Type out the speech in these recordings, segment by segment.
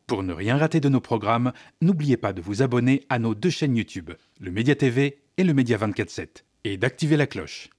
Pour ne rien rater de nos programmes, n'oubliez pas de vous abonner à nos deux chaînes YouTube, le Média TV et le Média 24/7, et d'activer la cloche.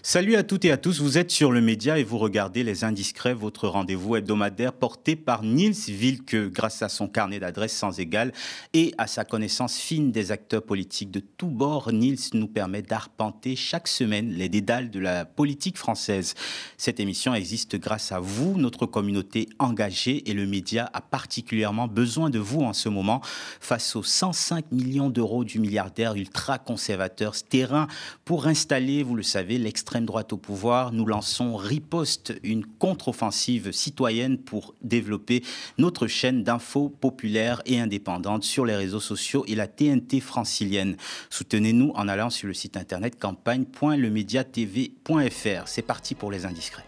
Salut à toutes et à tous, vous êtes sur le Média et vous regardez Les Indiscrets, votre rendez-vous hebdomadaire porté par Niels Wilke grâce à son carnet d'adresses sans égal et à sa connaissance fine des acteurs politiques de tous bords. Niels nous permet d'arpenter chaque semaine les dédales de la politique française. Cette émission existe grâce à vous, notre communauté engagée, et le Média a particulièrement besoin de vous en ce moment face aux 105 millions d'euros du milliardaire ultra-conservateur Sterrin pour installer, vous le savez, l'extrême droite au pouvoir. Nous lançons Riposte, une contre-offensive citoyenne pour développer notre chaîne d'infos populaires et indépendantes sur les réseaux sociaux et la TNT francilienne. Soutenez-nous en allant sur le site internet campagne.lemediatv.fr. C'est parti pour Les Indiscrets.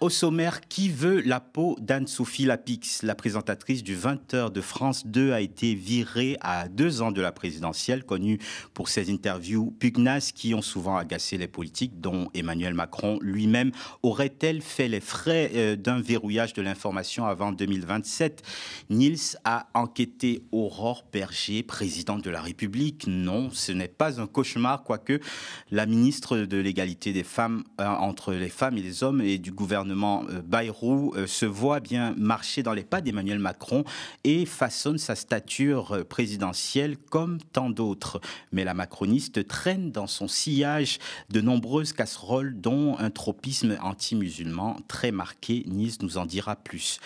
Au sommaire, qui veut la peau d'Anne-Sophie Lapix? La présentatrice du 20h de France 2 a été virée à 2 ans de la présidentielle, connue pour ses interviews pugnaces qui ont souvent agacé les politiques, dont Emmanuel Macron lui-même. Aurait-elle fait les frais d'un verrouillage de l'information avant 2027? Niels a enquêté Aurore Berger, présidente de la République. Non, ce n'est pas un cauchemar, quoique la ministre de l'égalité des femmes entre les femmes et les hommes et du gouvernement Bayrou se voit bien marcher dans les pas d'Emmanuel Macron et façonne sa stature présidentielle comme tant d'autres. Mais la macroniste traîne dans son sillage de nombreuses casseroles, dont un tropisme anti-musulman très marqué. Niels nous en dira plus.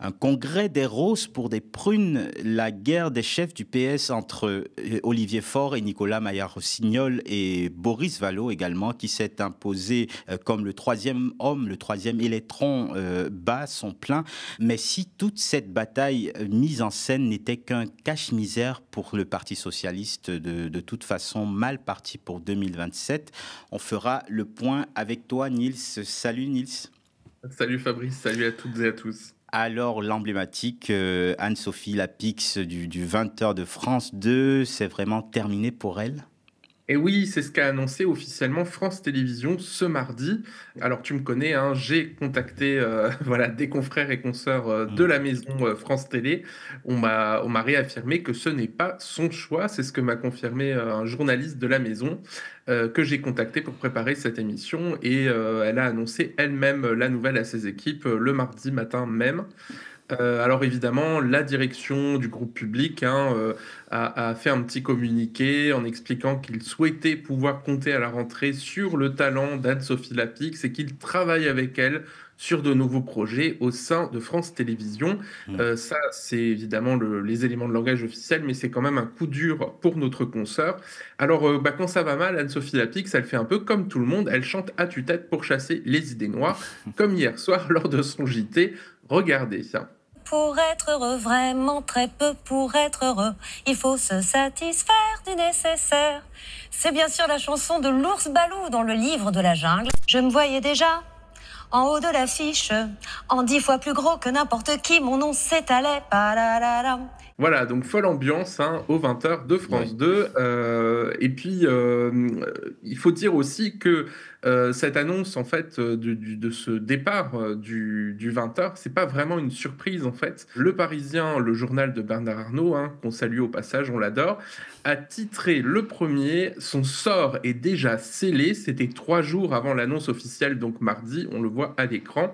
Un congrès des roses pour des prunes, la guerre des chefs du PS entre Olivier Faure et Nicolas Maillard-Rossignol et Boris Vallaud également, qui s'est imposé comme le troisième homme, le troisième électron bat son plein. Mais si toute cette bataille mise en scène n'était qu'un cache-misère pour le Parti socialiste, de toute façon mal parti pour 2027, on fera le point avec toi, Niels. Salut Niels. Salut Fabrice, salut à toutes et à tous. Alors, l'emblématique Anne-Sophie Lapix du 20h de France 2, c'est vraiment terminé pour elle? Et oui, c'est ce qu'a annoncé officiellement France Télévisions ce mardi. Alors tu me connais, hein, j'ai contacté voilà, des confrères et consoeurs de la maison France Télé. On m'a réaffirmé que ce n'est pas son choix. C'est ce que m'a confirmé un journaliste de la maison que j'ai contacté pour préparer cette émission. Et elle a annoncé elle-même la nouvelle à ses équipes le mardi matin même. Alors évidemment, la direction du groupe public a fait un petit communiqué en expliquant qu'il souhaitait pouvoir compter à la rentrée sur le talent d'Anne-Sophie Lapix et qu'il travaille avec elle sur de nouveaux projets au sein de France Télévisions. Ça, c'est évidemment les éléments de langage officiels, mais c'est quand même un coup dur pour notre consoeur. Alors, quand ça va mal, Anne-Sophie Lapix, elle fait un peu comme tout le monde, elle chante à tue-tête pour chasser les idées noires, comme hier soir lors de son JT. Regardez ça. Pour être heureux, vraiment très peu pour être heureux, il faut se satisfaire du nécessaire. C'est bien sûr la chanson de l'ours Balou dans le livre de la jungle. Je me voyais déjà en haut de l'affiche, en 10 fois plus gros que n'importe qui, mon nom s'étalait. Voilà, donc folle ambiance aux 20h de France 2. Et puis, il faut dire aussi que cette annonce, en fait, de ce départ du 20h, c'est pas vraiment une surprise, en fait. Le Parisien, le journal de Bernard Arnault, qu'on salue au passage, on l'adore, a titré le premier « Son sort est déjà scellé ». C'était 3 jours avant l'annonce officielle, donc mardi, on le voit à l'écran.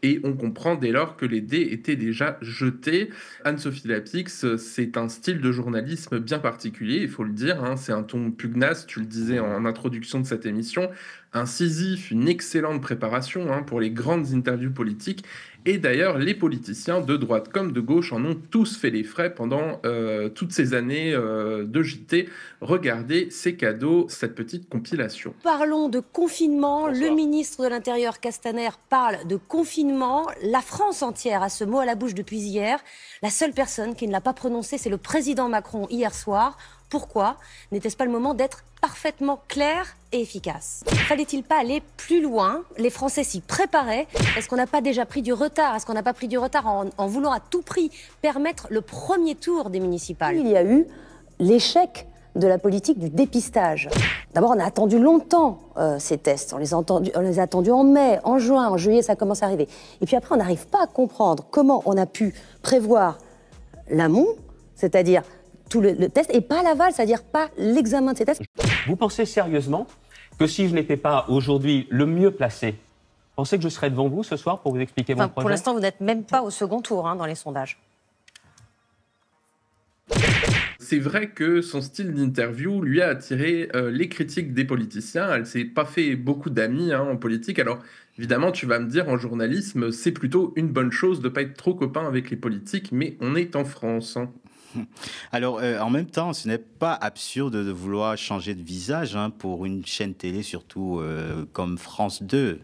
Et on comprend dès lors que les dés étaient déjà jetés. Anne-Sophie Lapix, c'est un style de journalisme bien particulier, il faut le dire. C'est un ton pugnace, tu le disais en introduction de cette émission. Un Sisyphe, une excellente préparation pour les grandes interviews politiques. Et d'ailleurs, les politiciens de droite comme de gauche en ont tous fait les frais pendant toutes ces années de JT. Regardez ces cadeaux, cette petite compilation. Parlons de confinement. Bonsoir. Le ministre de l'Intérieur, Castaner, parle de confinement. La France entière a ce mot à la bouche depuis hier. La seule personne qui ne l'a pas prononcé, c'est le président Macron hier soir. Pourquoi n'était-ce pas le moment d'être parfaitement clair et efficace? Fallait-il pas aller plus loin? Les Français s'y préparaient. Est-ce qu'on n'a pas déjà pris du retard? Est-ce qu'on n'a pas pris du retard en voulant à tout prix permettre le premier tour des municipales? Il y a eu l'échec de la politique du dépistage. D'abord, on a attendu longtemps ces tests. On les a attendus en mai, en juin, en juillet, ça commence à arriver. Et puis après, on n'arrive pas à comprendre comment on a pu prévoir l'amont, c'est-à-dire tout le test, et pas l'aval, c'est-à-dire pas l'examen de ces tests. Vous pensez sérieusement que si je n'étais pas aujourd'hui le mieux placé, pensez que je serais devant vous ce soir pour vous expliquer mon projet? Pour l'instant, vous n'êtes même pas au second tour dans les sondages. C'est vrai que son style d'interview lui a attiré les critiques des politiciens. Elle s'est pas fait beaucoup d'amis en politique. Alors évidemment, tu vas me dire, en journalisme, c'est plutôt une bonne chose de ne pas être trop copain avec les politiques, mais on est en France. Alors, en même temps, ce n'est pas absurde de vouloir changer de visage pour une chaîne télé, surtout comme France 2.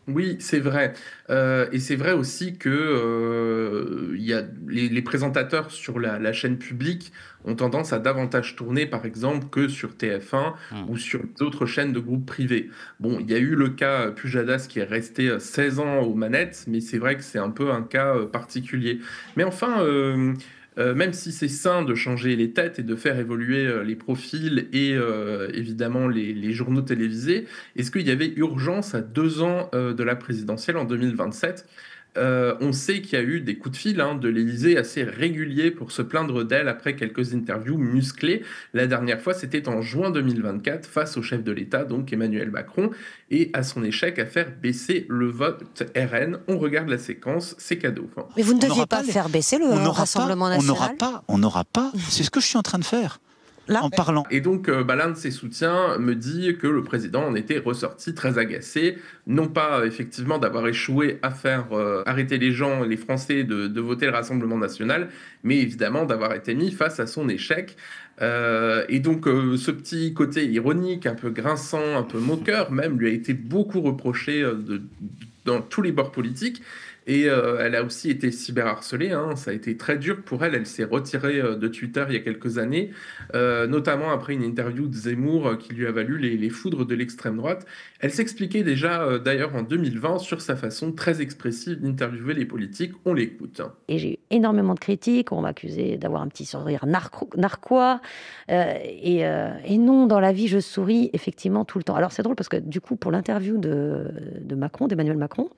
Oui, c'est vrai. Et c'est vrai aussi que y a les présentateurs sur la chaîne publique ont tendance à davantage tourner, par exemple, que sur TF1 ou sur d'autres chaînes de groupes privés. Bon, il y a eu le cas Pujadas qui est resté 16 ans aux manettes, mais c'est vrai que c'est un peu un cas particulier. Mais enfin... même si c'est sain de changer les têtes et de faire évoluer les profils et évidemment les journaux télévisés, est-ce qu'il y avait urgence à 2 ans de la présidentielle en 2027 ? On sait qu'il y a eu des coups de fil de l'Élysée assez réguliers pour se plaindre d'elle après quelques interviews musclées. La dernière fois, c'était en juin 2024 face au chef de l'État, donc Emmanuel Macron, et à son échec à faire baisser le vote RN. On regarde la séquence, c'est cadeau. Mais vous ne deviez pas faire baisser le Rassemblement national? On n'aura pas. C'est ce que je suis en train de faire. Là, en parlant. Et donc, l'un de ses soutiens me dit que le président en était ressorti très agacé, non pas effectivement d'avoir échoué à faire arrêter les gens, les Français, de voter le Rassemblement national, mais évidemment d'avoir été mis face à son échec. Et donc, ce petit côté ironique, un peu grinçant, un peu moqueur même, lui a été beaucoup reproché dans tous les bords politiques. Et elle a aussi été cyberharcelée, ça a été très dur pour elle. Elle s'est retirée de Twitter il y a quelques années, notamment après une interview de Zemmour qui lui a valu les foudres de l'extrême droite. Elle s'expliquait déjà, d'ailleurs en 2020, sur sa façon très expressive d'interviewer les politiques. On l'écoute. Et j'ai eu énormément de critiques. On m'accusait d'avoir un petit sourire narquois. Et non, dans la vie, je souris effectivement tout le temps. Alors c'est drôle parce que du coup, pour l'interview de Macron, d'Emmanuel Macron,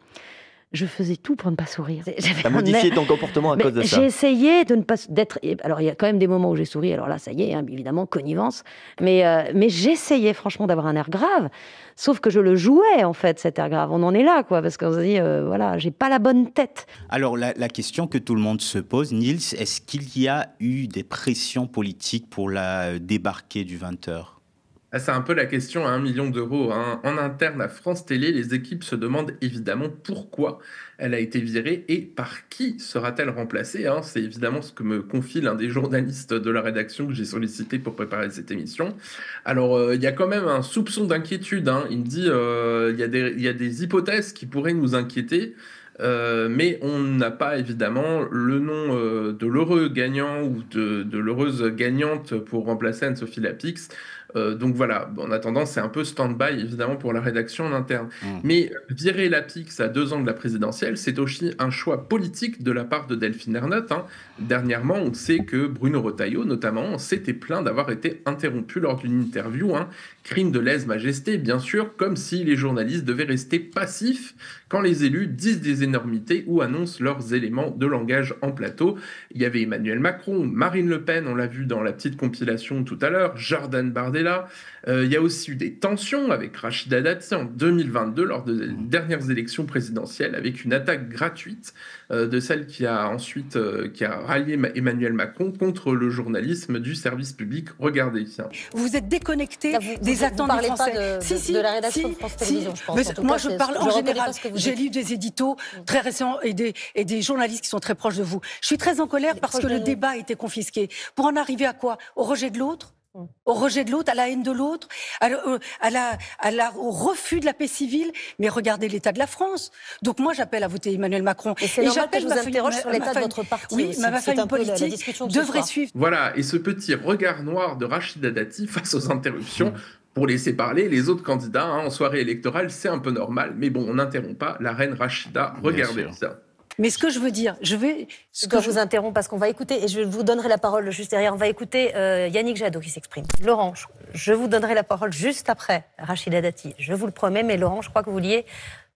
je faisais tout pour ne pas sourire. T'as modifié ton comportement à cause de ça. J'ai essayé de ne pas d'être. Alors il y a quand même des moments où j'ai souri. Alors là, ça y est, évidemment, connivence. Mais j'essayais franchement d'avoir un air grave. Sauf que je le jouais en fait, cet air grave. On en est là, quoi, parce qu'on se dit, voilà, j'ai pas la bonne tête. Alors la question que tout le monde se pose, Niels, est-ce qu'il y a eu des pressions politiques pour la débarquer du 20h ? C'est un peu la question à 1 million d'euros. En interne à France Télé, les équipes se demandent évidemment pourquoi elle a été virée et par qui sera-t-elle remplacée. C'est évidemment ce que me confie l'un des journalistes de la rédaction que j'ai sollicité pour préparer cette émission. Alors, il y a quand même un soupçon d'inquiétude. Il me dit il y a des hypothèses qui pourraient nous inquiéter. Mais on n'a pas évidemment le nom de l'heureux gagnant ou de l'heureuse gagnante pour remplacer Anne-Sophie Lapix. Donc voilà, en attendant, c'est un peu stand-by évidemment pour la rédaction en interne. Mais virer Lapix à 2 ans de la présidentielle, c'est aussi un choix politique de la part de Delphine Ernotte. Dernièrement, on sait que Bruno Retailleau, notamment, s'était plaint d'avoir été interrompu lors d'une interview. Crime de lèse-majesté, bien sûr, comme si les journalistes devaient rester passifs quand les élus disent des énormités ou annoncent leurs éléments de langage en plateau. Il y avait Emmanuel Macron, Marine Le Pen, on l'a vu dans la petite compilation tout à l'heure, Jordan Bardella. Il y a aussi eu des tensions avec Rachida Dati en 2022 lors des dernières élections présidentielles, avec une attaque gratuite de celle qui a ensuite qui a rallié Emmanuel Macron contre le journalisme du service public. Regardez. Vous êtes déconnecté des attentes des Français. De la rédaction de France Télévisions, je pense. Mais moi, je parle en général. J'ai lu des éditos très récents et des journalistes qui sont très proches de vous. Je suis très en colère parce que le débat a été confisqué. Pour en arriver à quoi? Au rejet de l'autre? Au rejet de l'autre, à la haine de l'autre, au refus de la paix civile. Mais regardez l'état de la France. Donc moi, j'appelle à voter Emmanuel Macron. Et c'est normal que je vous interroge sur l'état de votre parti. Oui, ma famille politique devrait suivre. Voilà, et ce petit regard noir de Rachida Dati face aux interruptions, pour laisser parler les autres candidats en soirée électorale, c'est un peu normal. Mais bon, on n'interrompt pas la reine Rachida. Regardez ça. Mais ce que je veux dire, je vous interromps parce qu'on va écouter, et je vous donnerai la parole juste derrière, on va éciter Yannick Jadot qui s'exprime. Laurent, je vous donnerai la parole juste après Rachida Dati, je vous le promets, mais Laurent, je crois que vous vouliez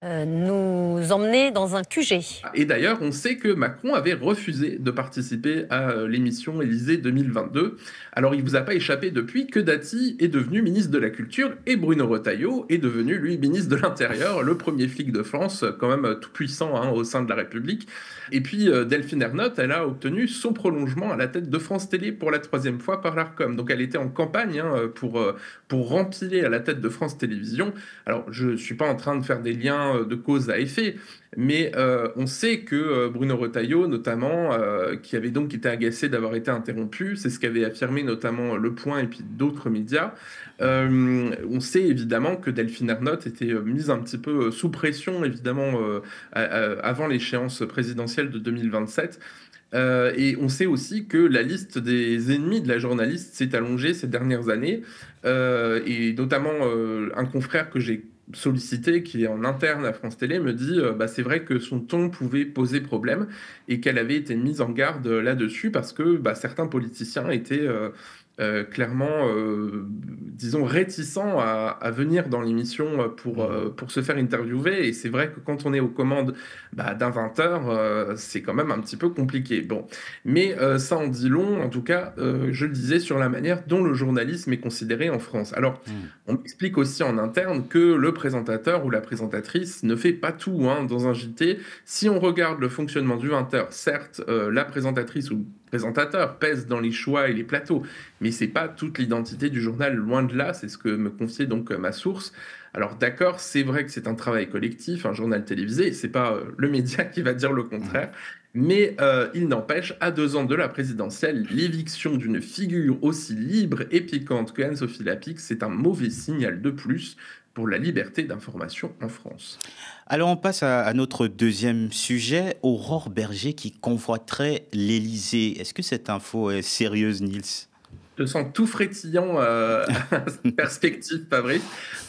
nous emmener dans un QG. Et d'ailleurs, on sait que Macron avait refusé de participer à l'émission Élysée 2022. Alors, il vous a pas échappé depuis que Dati est devenu ministre de la Culture et Bruno Retailleau est devenu, lui, ministre de l'Intérieur, le premier flic de France, quand même tout puissant au sein de la République. Et puis, Delphine Ernotte, elle a obtenu son prolongement à la tête de France Télé pour la 3e fois par l'Arcom. Donc, elle était en campagne pour rempiler à la tête de France Télévisions. Alors, je ne suis pas en train de faire des liens de cause à effet, mais on sait que Bruno Retailleau, notamment, qui avait donc été agacé d'avoir été interrompu, c'est ce qu'avait affirmé notamment Le Point et puis d'autres médias. On sait évidemment que Delphine Ernotte était mise un petit peu sous pression, évidemment, avant l'échéance présidentielle de 2027. Et on sait aussi que la liste des ennemis de la journaliste s'est allongée ces dernières années, et notamment un confrère que j'ai sollicité, qui est en interne à France Télé, me dit c'est vrai que son ton pouvait poser problème et qu'elle avait été mise en garde là-dessus parce que certains politiciens étaient clairement, disons, réticents à venir dans l'émission pour se faire interviewer. Et c'est vrai que quand on est aux commandes d'un 20h, c'est quand même un petit peu compliqué. Bon. Mais ça en dit long, en tout cas, je le disais, sur la manière dont le journalisme est considéré en France. Alors, on explique aussi en interne que le présentateur ou la présentatrice ne fait pas tout dans un JT. Si on regarde le fonctionnement du 20h, certes, la présentatrice ou présentateur pèse dans les choix et les plateaux, mais c'est pas toute l'identité du journal, loin de là, c'est ce que me confiait donc ma source. Alors d'accord, c'est vrai que c'est un travail collectif, un journal télévisé, c'est pas le média qui va dire le contraire, mais il n'empêche, à 2 ans de la présidentielle, l'éviction d'une figure aussi libre et piquante que Anne-Sophie Lapix, c'est un mauvais signal de plus pour la liberté d'information en France. Alors on passe à notre deuxième sujet, Aurore Berger qui convoiterait l'Élysée. Est-ce que cette info est sérieuse, Niels ? Je sens tout frétillant perspective, Fabrice.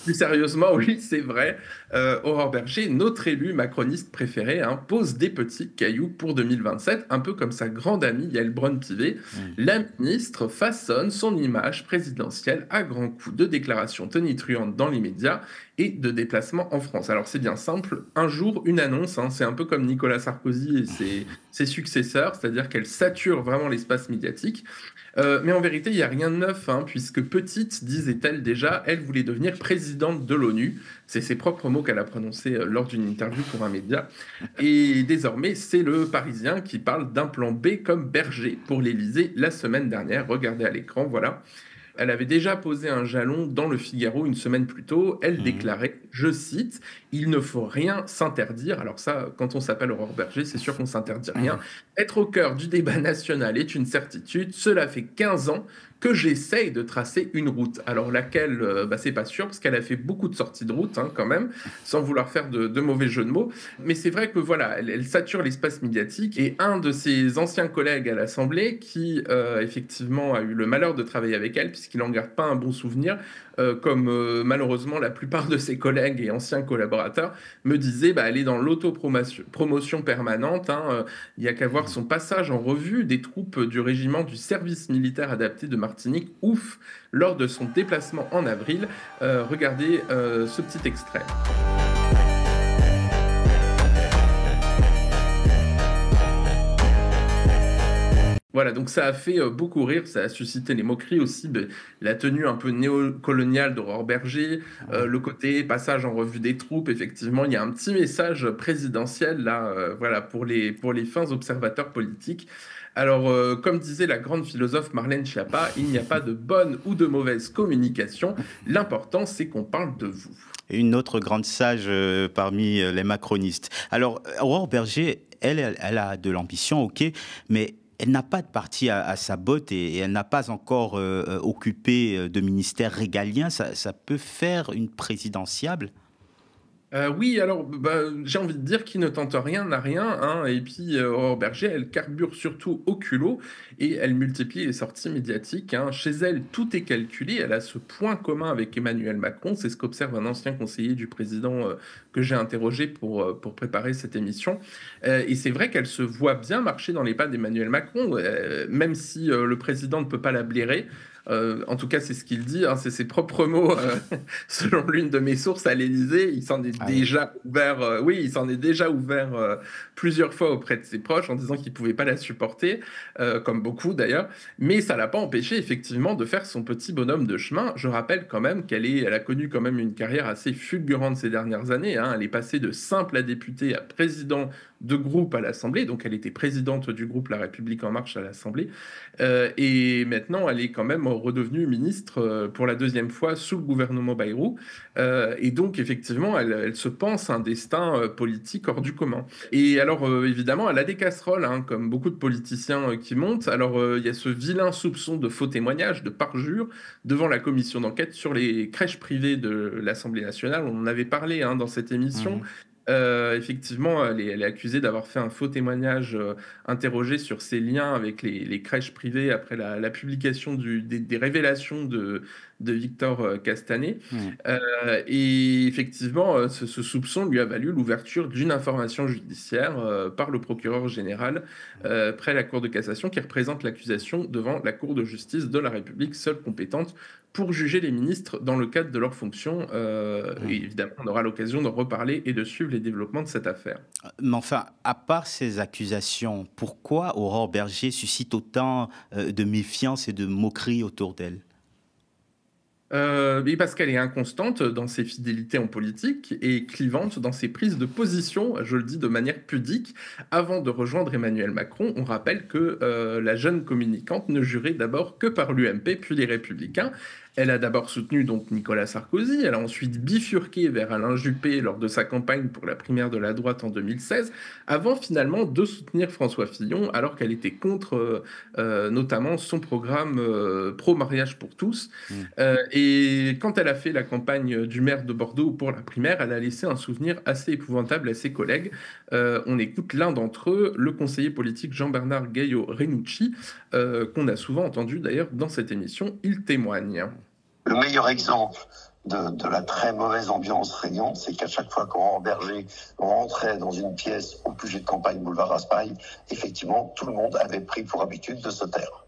Plus sérieusement, oui, c'est vrai. Aurore Berger, notre élue macroniste préférée, pose des petits cailloux pour 2027, un peu comme sa grande amie Yael Braun-Pivet. La ministre façonne son image présidentielle à grands coups de déclarations tonitruantes dans les médias et de déplacements en France. Alors c'est bien simple, un jour, une annonce, c'est un peu comme Nicolas Sarkozy et ses successeurs, c'est-à-dire qu'elle sature vraiment l'espace médiatique. Mais en vérité, il n'y a rien de neuf, puisque petite, disait-elle déjà, elle voulait devenir présidente de l'ONU. C'est ses propres mots qu'elle a prononcés lors d'une interview pour un média. Et désormais, c'est le Parisien qui parle d'un plan B comme Berger pour l'Élysée la semaine dernière. Regardez à l'écran, voilà. Elle avait déjà posé un jalon dans le Figaro une semaine plus tôt. Elle déclarait, je cite, « Il ne faut rien s'interdire ». Alors ça, quand on s'appelle Aurore Berger, c'est sûr qu'on ne s'interdit rien. « Être au cœur du débat national est une certitude. Cela fait 15 ans que j'essaye de tracer une route. » Alors laquelle, c'est pas sûr, parce qu'elle a fait beaucoup de sorties de route quand même, sans vouloir faire de mauvais jeux de mots. Mais c'est vrai que voilà, elle sature l'espace médiatique. Et un de ses anciens collègues à l'Assemblée, qui effectivement a eu le malheur de travailler avec elle, puisqu'il n'en garde pas un bon souvenir, comme malheureusement la plupart de ses collègues et anciens collaborateurs, me disait elle est dans l'autopromotion permanente. Il n'y a qu'à voir son passage en revue des troupes du régiment du service militaire adapté de Martinique, ouf, lors de son déplacement en avril. Regardez ce petit extrait. Voilà, donc ça a fait beaucoup rire, ça a suscité les moqueries aussi, la tenue un peu néocoloniale d'Aurore Berger, le côté passage en revue des troupes, effectivement, il y a un petit message présidentiel là, voilà, pour les fins observateurs politiques. Alors, comme disait la grande philosophe Marlène Schiappa, il n'y a pas de bonne ou de mauvaise communication, l'important c'est qu'on parle de vous. Une autre grande sage parmi les macronistes. Alors, Aurore Berger, elle a de l'ambition, ok, mais elle n'a pas de parti à sa botte et elle n'a pas encore occupé de ministère régalien. Ça peut faire une présidentiable? Oui, alors j'ai envie de dire qui ne tente rien n'a rien, hein. Et puis Aurore Bergé, elle carbure surtout au culot et elle multiplie les sorties médiatiques, hein. Chez elle, tout est calculé. Elle a ce point commun avec Emmanuel Macron. C'est ce qu'observe un ancien conseiller du président que j'ai interrogé pour préparer cette émission. Et c'est vrai qu'elle se voit bien marcher dans les pas d'Emmanuel Macron, même si le président ne peut pas la blairer. En tout cas, c'est ce qu'il dit, hein, c'est ses propres mots. Selon l'une de mes sources à l'Élysée, il s'en est déjà ouvert. Oui, il s'en est déjà ouvert plusieurs fois auprès de ses proches en disant qu'il pouvait pas la supporter, comme beaucoup d'ailleurs. Mais ça l'a pas empêché effectivement de faire son petit bonhomme de chemin. Je rappelle quand même elle a connu quand même une carrière assez fulgurante ces dernières années, hein. Elle est passée de simple à députée à président de groupe à l'Assemblée. Donc, elle était présidente du groupe La République En Marche à l'Assemblée. Et maintenant, elle est quand même redevenue ministre pour la deuxième fois sous le gouvernement Bayrou. Et donc, effectivement, elle se pense un destin politique hors du commun. Et alors, évidemment, elle a des casseroles, hein, comme beaucoup de politiciens qui montent. Alors, il y a ce vilain soupçon de faux témoignage, de parjure, devant la commission d'enquête sur les crèches privées de l'Assemblée nationale. On en avait parlé, hein, dans cette émission. Effectivement, elle est accusée d'avoir fait un faux témoignage interrogé sur ses liens avec les crèches privées après la publication des révélations de Victor Castanet. Et effectivement, ce soupçon lui a valu l'ouverture d'une information judiciaire par le procureur général près la Cour de cassation qui représente l'accusation devant la Cour de justice de la République, seule compétente pour juger les ministres dans le cadre de leurs fonctions. Et évidemment, on aura l'occasion de reparler et de suivre les développements de cette affaire. Mais enfin, à part ces accusations, pourquoi Aurore Bergé suscite autant de méfiance et de moquerie autour d'elle? Parce qu'elle est inconstante dans ses fidélités en politique et clivante dans ses prises de position, je le dis de manière pudique. Avant de rejoindre Emmanuel Macron, on rappelle que la jeune communicante ne jurait d'abord que par l'UMP puis les Républicains. Elle a d'abord soutenu donc Nicolas Sarkozy, elle a ensuite bifurqué vers Alain Juppé lors de sa campagne pour la primaire de la droite en 2016, avant finalement de soutenir François Fillon, alors qu'elle était contre notamment son programme pro-mariage pour tous. Et quand elle a fait la campagne du maire de Bordeaux pour la primaire, elle a laissé un souvenir assez épouvantable à ses collègues. On écoute l'un d'entre eux, le conseiller politique Jean-Bernard Gaillot-Renucci, qu'on a souvent entendu d'ailleurs dans cette émission. Il témoigne. Le meilleur exemple de la très mauvaise ambiance régnante, c'est qu'à chaque fois qu'Aurore Bergé rentrait dans une pièce au QG de campagne boulevard Raspail, effectivement, tout le monde avait pris pour habitude de se taire.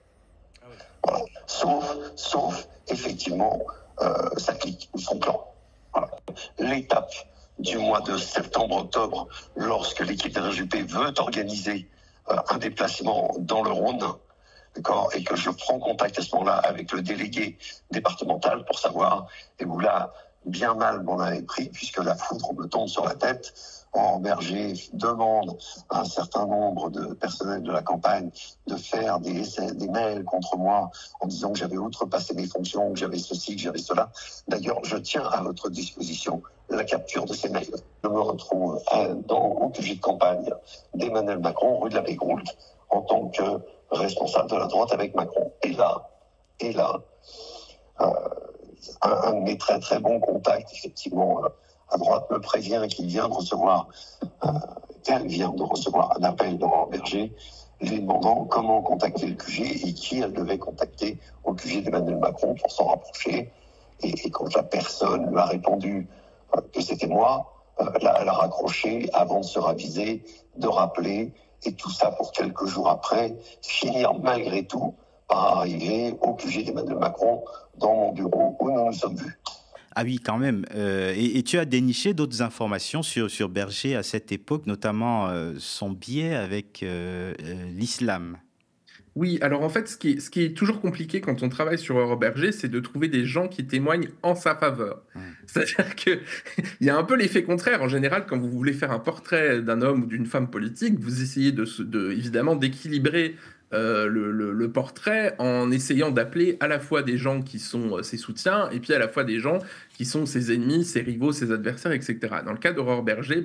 Voilà. Sauf effectivement, sa clique ou son clan. Voilà. L'étape du mois de septembre-octobre, lorsque l'équipe d'Alain Juppé veut organiser un déplacement dans le Rhône, d'accord, et que je prends contact à ce moment-là avec le délégué départemental pour savoir, et où là, bien mal m'en avait pris, puisque la foudre me tombe sur la tête. Aurore Bergé demande à un certain nombre de personnels de la campagne de faire des mails contre moi en disant que j'avais outrepassé mes fonctions, que j'avais ceci, que j'avais cela. D'ailleurs, je tiens à votre disposition la capture de ces mails. Je me retrouve au QG de campagne d'Emmanuel Macron, rue de la Bégroult, en tant que responsable de la droite avec Macron. Et là, un de mes très très bons contacts, effectivement, à droite, me prévient qu'il vient de recevoir, qu'elle vient de recevoir un appel d'Aurore Bergé, lui demandant comment contacter le QG et qui elle devait contacter au QG d'Emmanuel Macron pour s'en rapprocher. Et quand la personne lui a répondu que c'était moi, elle a raccroché avant de se raviser, de rappeler, et tout ça pour quelques jours après, finir malgré tout par arriver au QG d'Emmanuel Macron dans mon bureau où nous nous sommes vus. Ah oui, quand même. Et tu as déniché d'autres informations sur Bergé à cette époque, notamment son biais avec l'islam. Oui, alors en fait, ce qui est toujours compliqué quand on travaille sur Aurore Bergé, c'est de trouver des gens qui témoignent en sa faveur. C'est-à-dire qu'il y a un peu l'effet contraire. En général, quand vous voulez faire un portrait d'un homme ou d'une femme politique, vous essayez évidemment d'équilibrer le portrait en essayant d'appeler à la fois des gens qui sont ses soutiens et puis à la fois des gens qui sont ses ennemis, ses rivaux, ses adversaires, etc. Dans le cas d'Aurore Berger,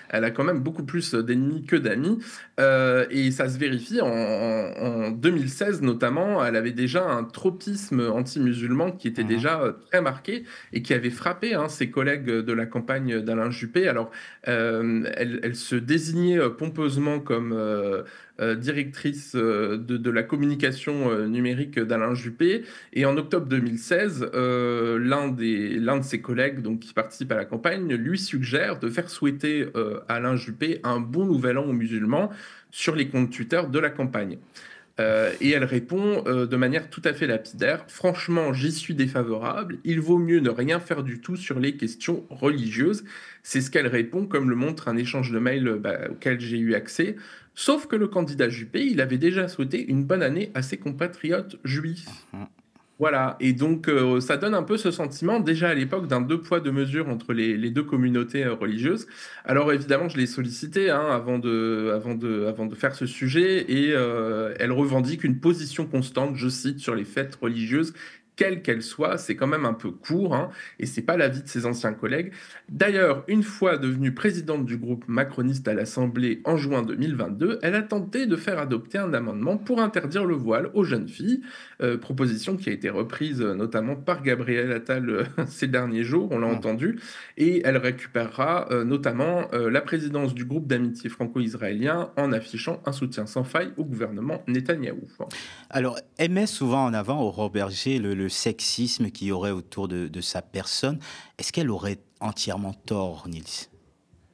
elle a quand même beaucoup plus d'ennemis que d'amis, et ça se vérifie en 2016 notamment. Elle avait déjà un tropisme anti-musulman qui était déjà très marqué et qui avait frappé ses collègues de la campagne d'Alain Juppé. Alors, elle se désignait pompeusement comme directrice de la communication numérique d'Alain Juppé. Et en octobre 2016, l'un de ses collègues donc, qui participe à la campagne lui suggère de faire souhaiter à Alain Juppé un bon nouvel an aux musulmans sur les comptes Twitter de la campagne. Et elle répond de manière tout à fait lapidaire: « Franchement, j'y suis défavorable. Il vaut mieux ne rien faire du tout sur les questions religieuses. » C'est ce qu'elle répond, comme le montre un échange de mails auquel j'ai eu accès. Sauf que le candidat Juppé, il avait déjà souhaité une bonne année à ses compatriotes juifs. Voilà, et donc ça donne un peu ce sentiment, déjà à l'époque, d'un deux poids, deux mesures entre les deux communautés religieuses. Alors évidemment, je l'ai sollicité avant de faire ce sujet, et elle revendique une position constante, je cite, sur les fêtes religieuses, quelle qu'elle soit. C'est quand même un peu court, et c'est pas l'avis de ses anciens collègues. D'ailleurs, une fois devenue présidente du groupe macroniste à l'Assemblée en juin 2022, elle a tenté de faire adopter un amendement pour interdire le voile aux jeunes filles, proposition qui a été reprise notamment par Gabriel Attal ces derniers jours, on l'a entendu, et elle récupérera notamment la présidence du groupe d'amitié franco-israélien en affichant un soutien sans faille au gouvernement Netanyahou. Alors, elle met souvent en avant, Aurore Berger, le sexisme qu'il y aurait autour de sa personne. Est-ce qu'elle aurait entièrement tort, Nils ?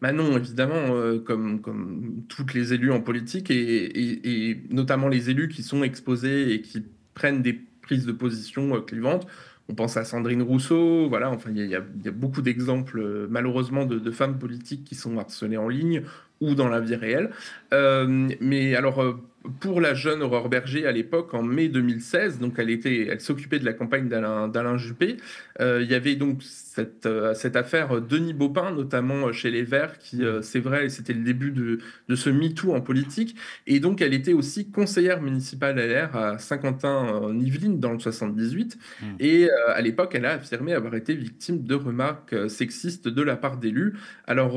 Non, évidemment, comme toutes les élus en politique, et notamment les élus qui sont exposés et qui prennent des prises de position clivantes. On pense à Sandrine Rousseau, voilà, enfin, il y a beaucoup d'exemples, malheureusement, de femmes politiques qui sont harcelées en ligne ou dans la vie réelle. Mais alors, pour la jeune Aurore Berger, à l'époque, en mai 2016, donc elle s'occupait de la campagne d'Alain Juppé, il y avait donc cette affaire Denis Baupin, notamment chez les Verts, qui, c'est vrai, c'était le début de ce MeToo en politique. Et donc, elle était aussi conseillère municipale LR à Saint-Quentin-en-Yvelines dans le 78. Et à l'époque, elle a affirmé avoir été victime de remarques sexistes de la part d'élus. Alors,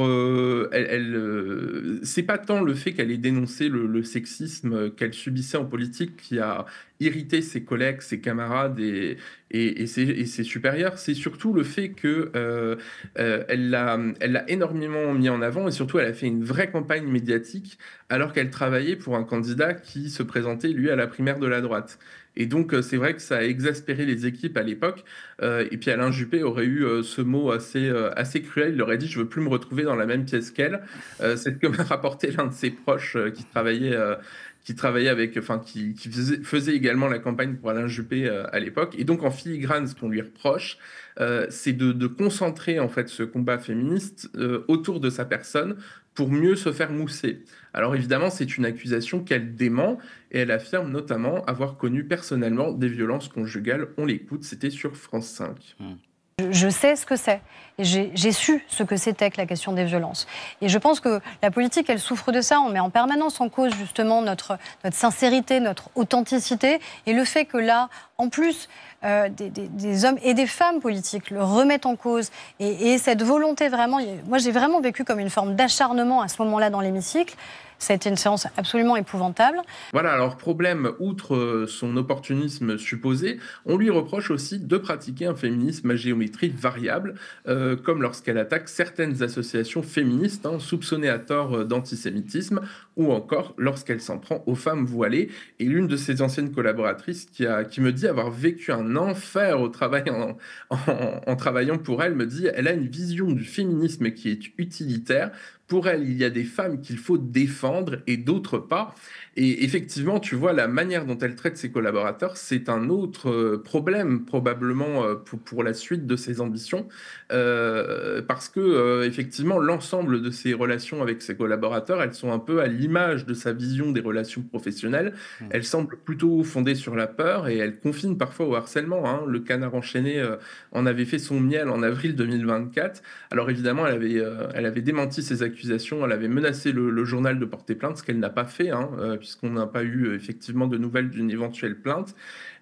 c'est pas tant le fait qu'elle ait dénoncé le sexisme qu'elle subissait en politique qui a irrité ses collègues, ses camarades et ses supérieurs. C'est surtout le fait que elle l'a énormément mis en avant, et surtout elle a fait une vraie campagne médiatique alors qu'elle travaillait pour un candidat qui se présentait lui à la primaire de la droite. Et donc, c'est vrai que ça a exaspéré les équipes à l'époque. Et puis, Alain Juppé aurait eu ce mot assez cruel. Il aurait dit « Je veux plus me retrouver dans la même pièce qu'elle ». C'est ce que m'a rapporté l'un de ses proches qui travaillait avec, enfin, qui faisait également la campagne pour Alain Juppé à l'époque. Et donc, en filigrane, ce qu'on lui reproche, c'est de concentrer en fait ce combat féministe autour de sa personne pour mieux se faire mousser. Alors évidemment, c'est une accusation qu'elle dément, et elle affirme notamment avoir connu personnellement des violences conjugales. On l'écoute, c'était sur France 5. Je sais ce que c'est. Et j'ai su ce que c'était que la question des violences. Et je pense que la politique, elle souffre de ça. On met en permanence en cause justement notre sincérité, notre authenticité. Et le fait que là, en plus, des hommes et des femmes politiques le remettent en cause. Et cette volonté vraiment... Moi, j'ai vraiment vécu comme une forme d'acharnement à ce moment-là dans l'hémicycle. Ça a été une séance absolument épouvantable. Voilà, alors problème, outre son opportunisme supposé, on lui reproche aussi de pratiquer un féminisme à géométrie variable, comme lorsqu'elle attaque certaines associations féministes soupçonnées à tort d'antisémitisme, ou encore lorsqu'elle s'en prend aux femmes voilées. Et l'une de ses anciennes collaboratrices qui me dit avoir vécu un enfer au travail en travaillant pour elle, me dit elle a une vision du féminisme qui est utilitaire. Pour elle, il y a des femmes qu'il faut défendre et d'autres pas. Et effectivement, tu vois, la manière dont elle traite ses collaborateurs, c'est un autre problème probablement pour la suite de ses ambitions. Parce que, effectivement, l'ensemble de ses relations avec ses collaborateurs, elles sont un peu à l'image de sa vision des relations professionnelles. Elles semblent plutôt fondées sur la peur, et elles confinent parfois au harcèlement. Le Canard enchaîné en avait fait son miel en avril 2024. Alors évidemment, elle avait démenti ces accusations accusations. Elle avait menacé le journal de porter plainte, ce qu'elle n'a pas fait, puisqu'on n'a pas eu effectivement de nouvelles d'une éventuelle plainte.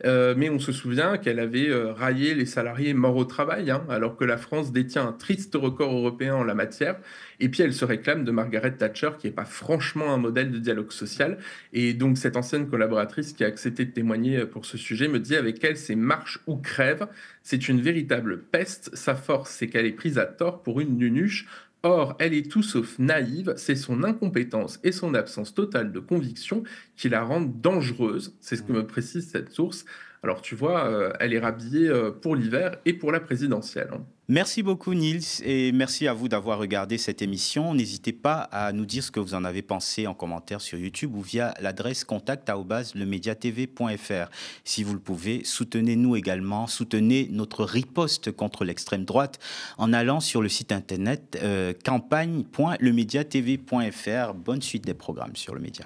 Mais on se souvient qu'elle avait raillé les salariés morts au travail, alors que la France détient un triste record européen en la matière. Et puis elle se réclame de Margaret Thatcher, qui n'est pas franchement un modèle de dialogue social. Et donc cette ancienne collaboratrice qui a accepté de témoigner pour ce sujet me dit avec elle, c'est marche ou crève. C'est une véritable peste. Sa force, c'est qu'elle est prise à tort pour une nunuche. Or, elle est tout sauf naïve, c'est son incompétence et son absence totale de conviction qui la rendent dangereuse. C'est ce que me précise cette source. Alors tu vois, elle est rhabillée pour l'hiver et pour la présidentielle. Merci beaucoup Nils et merci à vous d'avoir regardé cette émission. N'hésitez pas à nous dire ce que vous en avez pensé en commentaire sur YouTube ou via l'adresse contact@lemediatv.fr. Si vous le pouvez, soutenez-nous également, soutenez notre riposte contre l'extrême droite en allant sur le site internet campagne.lemediatv.fr. Bonne suite des programmes sur le média.